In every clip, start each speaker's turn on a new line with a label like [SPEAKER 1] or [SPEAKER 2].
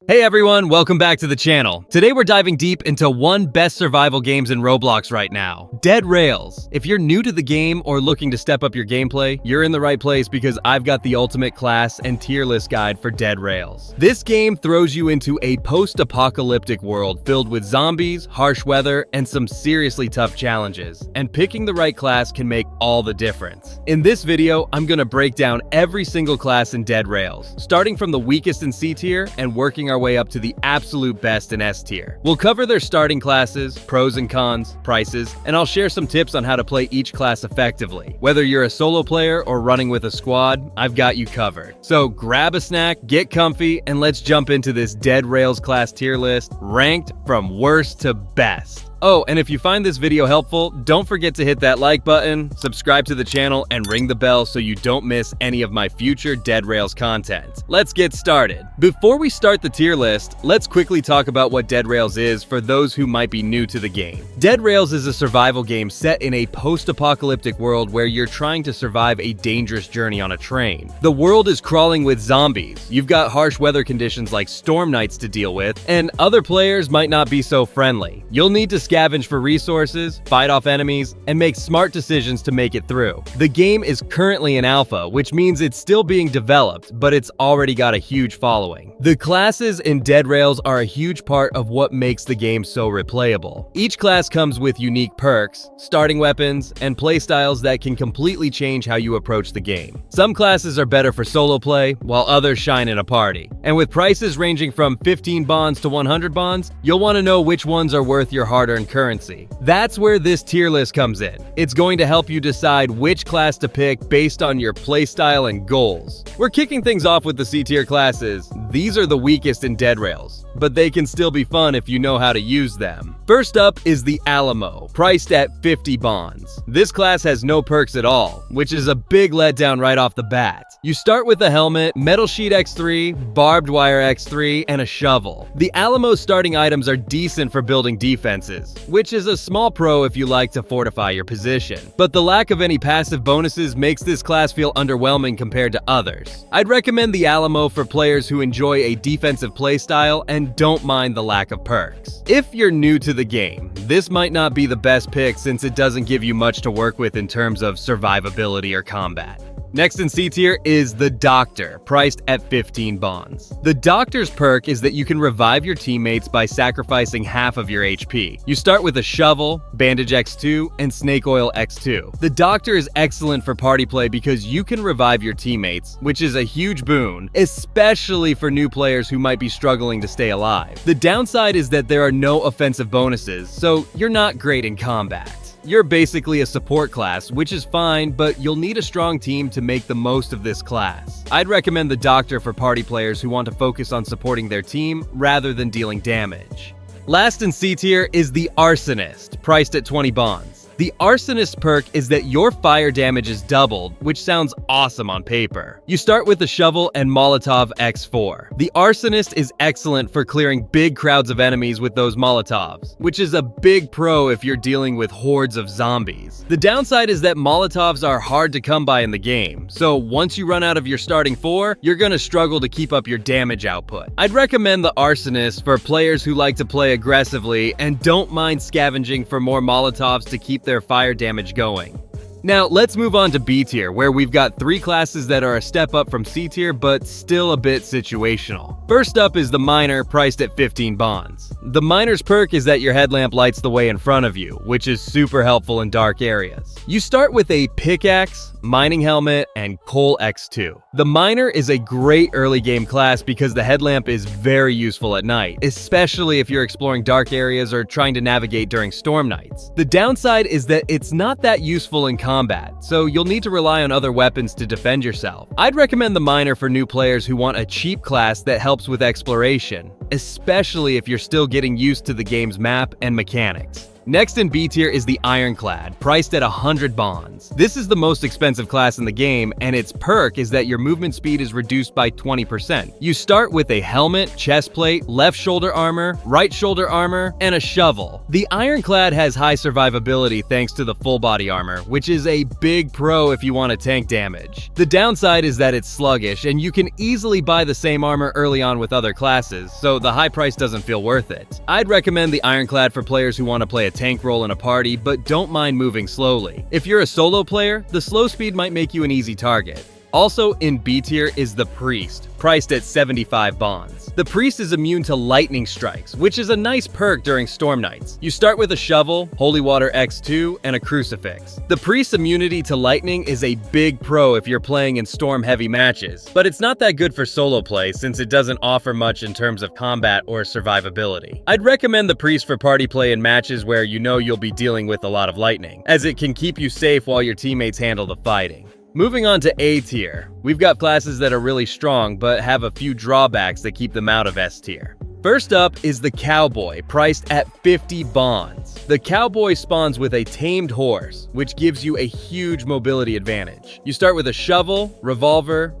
[SPEAKER 1] Hey everyone, welcome back to the channel. Today we're diving deep into one best survival games in Roblox right now, Dead Rails. If you're new to the game or looking to step up your gameplay, you're in the right place because I've got the ultimate class and tier list guide for Dead Rails. This game throws you into a post-apocalyptic world filled with zombies, harsh weather, and some seriously tough challenges, and picking the right class can make all the difference. In this video, I'm gonna break down every single class in Dead Rails, starting from the weakest in C tier and working our way up to the absolute best in S tier. We'll cover their starting classes, pros and cons, prices, and I'll share some tips on how to play each class effectively. Whether you're a solo player or running with a squad, I've got you covered. So grab a snack, get comfy, and let's jump into this Dead Rails class tier list, ranked from worst to best. Oh, and if you find this video helpful, don't forget to hit that like button, subscribe to the channel, and ring the bell so you don't miss any of my future Dead Rails content. Let's get started. Before we start the tier list, let's quickly talk about what Dead Rails is for those who might be new to the game. Dead Rails is a survival game set in a post-apocalyptic world where you're trying to survive a dangerous journey on a train. The world is crawling with zombies, you've got harsh weather conditions like storm nights to deal with, and other players might not be so friendly. You'll need to scavenge for resources, fight off enemies, and make smart decisions to make it through. The game is currently in alpha, which means it's still being developed, but it's already got a huge following. The classes in Dead Rails are a huge part of what makes the game so replayable. Each class comes with unique perks, starting weapons, and playstyles that can completely change how you approach the game. Some classes are better for solo play, while others shine in a party. And with prices ranging from 15 bonds to 100 bonds, you'll want to know which ones are worth your hard-earned currency. That's where this tier list comes in. It's going to help you decide which class to pick based on your playstyle and goals. We're kicking things off with the C tier classes. These are the weakest in Dead Rails, but they can still be fun if you know how to use them. First up is the Alamo, priced at 50 bonds. This class has no perks at all, which is a big letdown right off the bat. You start with a helmet, metal sheet X3, barbed wire X3, and a shovel. The Alamo's starting items are decent for building defenses, which is a small pro if you like to fortify your position. But the lack of any passive bonuses makes this class feel underwhelming compared to others. I'd recommend the Alamo for players who enjoy a defensive playstyle and don't mind the lack of perks. If you're new to the game, this might not be the best pick since it doesn't give you much to work with in terms of survivability or combat. Next in C tier is the Doctor, priced at 15 bonds. The Doctor's perk is that you can revive your teammates by sacrificing half of your HP. You start with a shovel, bandage X2, and snake oil X2. The Doctor is excellent for party play because you can revive your teammates, which is a huge boon, especially for new players who might be struggling to stay alive. The downside is that there are no offensive bonuses, so you're not great in combat. You're basically a support class, which is fine, but you'll need a strong team to make the most of this class. I'd recommend the Doctor for party players who want to focus on supporting their team rather than dealing damage. Last in C tier is the Arsonist, priced at 20 bonds. The Arsonist perk is that your fire damage is doubled, which sounds awesome on paper. You start with a shovel and Molotov X4. The Arsonist is excellent for clearing big crowds of enemies with those Molotovs, which is a big pro if you're dealing with hordes of zombies. The downside is that Molotovs are hard to come by in the game, so once you run out of your starting 4, you're gonna struggle to keep up your damage output. I'd recommend the Arsonist for players who like to play aggressively and don't mind scavenging for more Molotovs to keep their fire damage going. Now, let's move on to B tier, where we've got 3 classes that are a step up from C tier, but still a bit situational. First up is the Miner, priced at 15 bonds. The Miner's perk is that your headlamp lights the way in front of you, which is super helpful in dark areas. You start with a pickaxe, mining helmet, and coal X2. The Miner is a great early game class because the headlamp is very useful at night, especially if you're exploring dark areas or trying to navigate during storm nights. The downside is that it's not that useful in combat, so you'll need to rely on other weapons to defend yourself. I'd recommend the Miner for new players who want a cheap class that helps with exploration, especially if you're still getting used to the game's map and mechanics. Next in B tier is the Ironclad, priced at 100 bonds. This is the most expensive class in the game, and its perk is that your movement speed is reduced by 20%. You start with a helmet, chest plate, left shoulder armor, right shoulder armor, and a shovel. The Ironclad has high survivability thanks to the full body armor, which is a big pro if you want to tank damage. The downside is that it's sluggish, and you can easily buy the same armor early on with other classes, so the high price doesn't feel worth it. I'd recommend the Ironclad for players who want to play a tank role in a party but don't mind moving slowly. If you're a solo player, the slow speed might make you an easy target. Also in B tier is the Priest, priced at 75 bonds. The Priest is immune to lightning strikes, which is a nice perk during storm nights. You start with a shovel, holy water X2, and a crucifix. The Priest's immunity to lightning is a big pro if you're playing in storm-heavy matches, but it's not that good for solo play since it doesn't offer much in terms of combat or survivability. I'd recommend the Priest for party play in matches where you know you'll be dealing with a lot of lightning, as it can keep you safe while your teammates handle the fighting. Moving on to A tier, we've got classes that are really strong but have a few drawbacks that keep them out of S tier. First up is the Cowboy, priced at 50 bonds. The Cowboy spawns with a tamed horse, which gives you a huge mobility advantage. You start with a shovel, revolver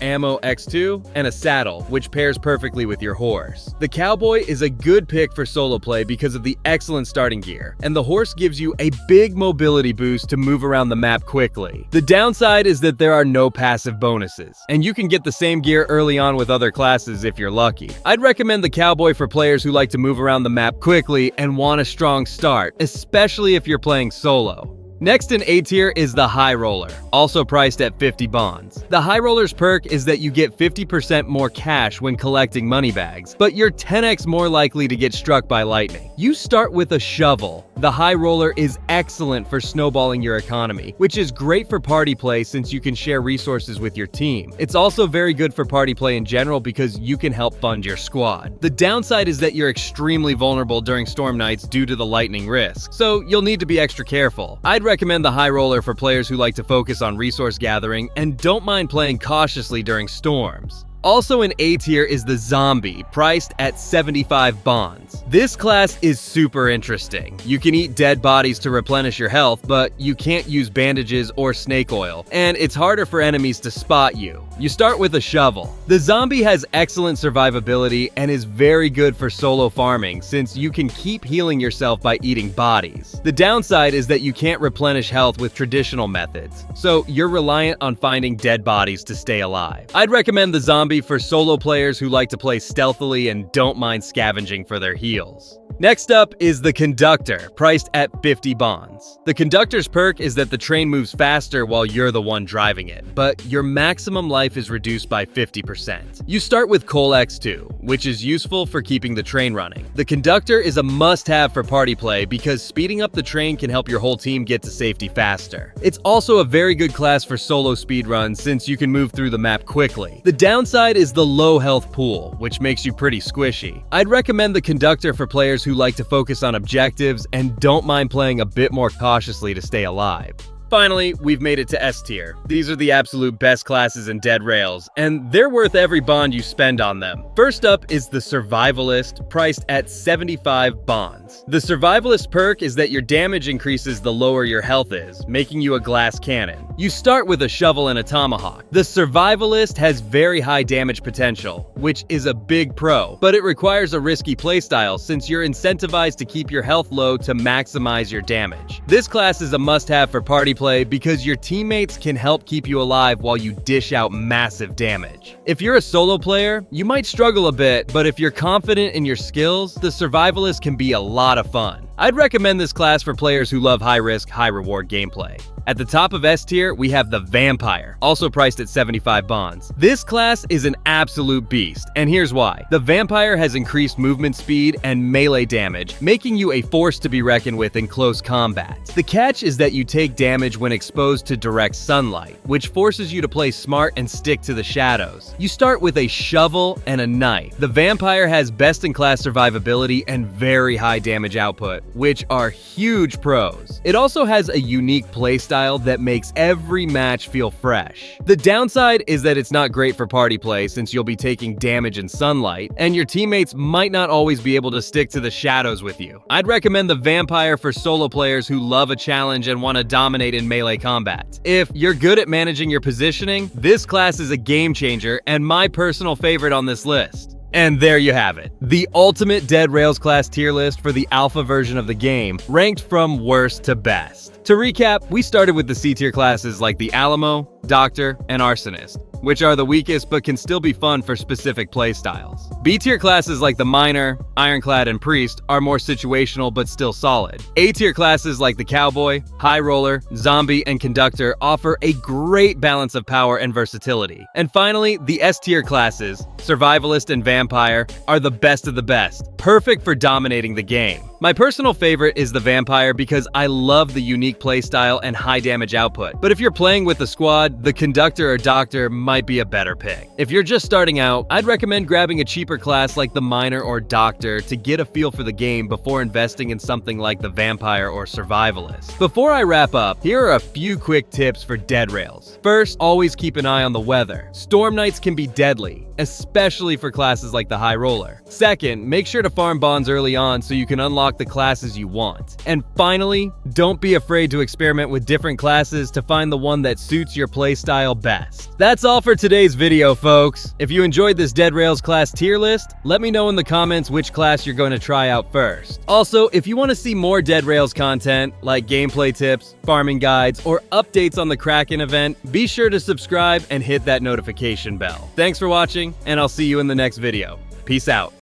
[SPEAKER 1] ammo X2, and a saddle, which pairs perfectly with your horse. The Cowboy is a good pick for solo play because of the excellent starting gear, and the horse gives you a big mobility boost to move around the map quickly. The downside is that there are no passive bonuses, and you can get the same gear early on with other classes if you're lucky. I'd recommend the Cowboy for players who like to move around the map quickly and want a strong start, especially if you're playing solo. Next in A tier is the High Roller, also priced at 50 bonds. The High Roller's perk is that you get 50% more cash when collecting money bags, but you're 10x more likely to get struck by lightning. You start with a shovel. The High Roller is excellent for snowballing your economy, which is great for party play since you can share resources with your team. It's also very good for party play in general because you can help fund your squad. The downside is that you're extremely vulnerable during storm nights due to the lightning risk, so you'll need to be extra careful. I'd recommend the High Roller for players who like to focus on resource gathering and don't mind playing cautiously during storms. Also in A tier is the Zombie, priced at 75 bonds. This class is super interesting. You can eat dead bodies to replenish your health, but you can't use bandages or snake oil, and it's harder for enemies to spot you. You start with a shovel. The Zombie has excellent survivability and is very good for solo farming since you can keep healing yourself by eating bodies. The downside is that you can't replenish health with traditional methods, so you're reliant on finding dead bodies to stay alive. I'd recommend the Zombie for solo players who like to play stealthily and don't mind scavenging for their heals. Next up is the Conductor, priced at 50 bonds. The Conductor's perk is that the train moves faster while you're the one driving it, but your maximum life is reduced by 50%. You start with Coal X2, which is useful for keeping the train running. The Conductor is a must-have for party play because speeding up the train can help your whole team get to safety faster. It's also a very good class for solo speedruns since you can move through the map quickly. The downside is the low health pool, which makes you pretty squishy. I'd recommend the Conductor for players who like to focus on objectives and don't mind playing a bit more cautiously to stay alive. Finally, we've made it to S tier. These are the absolute best classes in Dead Rails, and they're worth every bond you spend on them. First up is the Survivalist, priced at 75 bonds. The Survivalist perk is that your damage increases the lower your health is, making you a glass cannon. You start with a shovel and a tomahawk. The Survivalist has very high damage potential, which is a big pro, but it requires a risky playstyle since you're incentivized to keep your health low to maximize your damage. This class is a must-have for party play because your teammates can help keep you alive while you dish out massive damage. If you're a solo player, you might struggle a bit, but if you're confident in your skills, the Survivalist can be a lot of fun. I'd recommend this class for players who love high-risk, high-reward gameplay. At the top of S tier, we have the Vampire, also priced at 75 bonds. This class is an absolute beast, and here's why. The Vampire has increased movement speed and melee damage, making you a force to be reckoned with in close combat. The catch is that you take damage when exposed to direct sunlight, which forces you to play smart and stick to the shadows. You start with a shovel and a knife. The Vampire has best-in-class survivability and very high damage output, which are huge pros. It also has a unique playstyle that makes every match feel fresh. The downside is that it's not great for party play since you'll be taking damage in sunlight, and your teammates might not always be able to stick to the shadows with you. I'd recommend the Vampire for solo players who love a challenge and want to dominate in melee combat. If you're good at managing your positioning, this class is a game changer and my personal favorite on this list. And there you have it, the ultimate Dead Rails class tier list for the alpha version of the game, ranked from worst to best. To recap, we started with the C tier classes like the Alamo, Doctor, and Arsonist, which are the weakest but can still be fun for specific playstyles. B tier classes like the Miner, Ironclad, and Priest are more situational but still solid. A tier classes like the Cowboy, High Roller, Zombie, and Conductor offer a great balance of power and versatility. And finally, the S tier classes, Survivalist and Vampire, are the best of the best, perfect for dominating the game. My personal favorite is the Vampire because I love the unique playstyle and high damage output. But if you're playing with a squad, the Conductor or Doctor might be a better pick. If you're just starting out, I'd recommend grabbing a cheaper class like the Miner or Doctor to get a feel for the game before investing in something like the Vampire or Survivalist. Before I wrap up, here are a few quick tips for Dead Rails. First, always keep an eye on the weather. Storm nights can be deadly, especially for classes like the High Roller. Second, make sure to farm bonds early on so you can unlock the classes you want. And finally, don't be afraid to experiment with different classes to find the one that suits your playstyle best. That's all for today's video, folks. If you enjoyed this Dead Rails class tier list, let me know in the comments which class you're going to try out first. Also, if you want to see more Dead Rails content, like gameplay tips, farming guides, or updates on the Kraken event, be sure to subscribe and hit that notification bell. Thanks for watching, and I'll see you in the next video. Peace out.